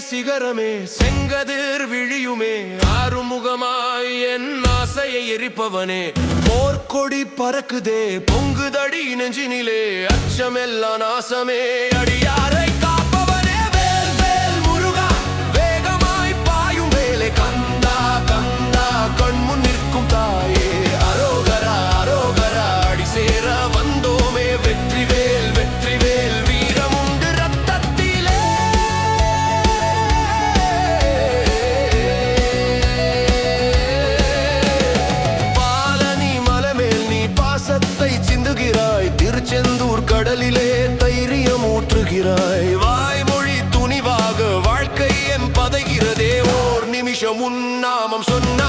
சிகரமே செங்கதிர் விழியுமே ஆறுமுகமாய் என் ஆசையை எரிப்பவனே போர்க்கொடி பறக்குதே பொங்குதடி நெஞ்சினிலே அச்சமெல்லாம் நாசமே அடியாரை காப்பவனே வேல் வேல் முருகா வேகமாய் பாயும் வேலை கந்தா கந்தா கண்முன் நிற்கும் தாயே அரோகரா அரோகரா அடி சேர வந்தோமே வெற்றிவேல் வெற்றிவேல் வீரமுண்டு ரத்தத்திலே பாலனி மலைமேல் நீ பாசத்தை சிந்துகிறாய் திருச்செந்தூர் கடலிலே தைரியம் ஊற்றுகிறாய் வாய்மொழி துணிவாக வாழ்க்கை என் பதைகிறதே ஓர் நிமிஷம் உன் நாமம் சொன்ன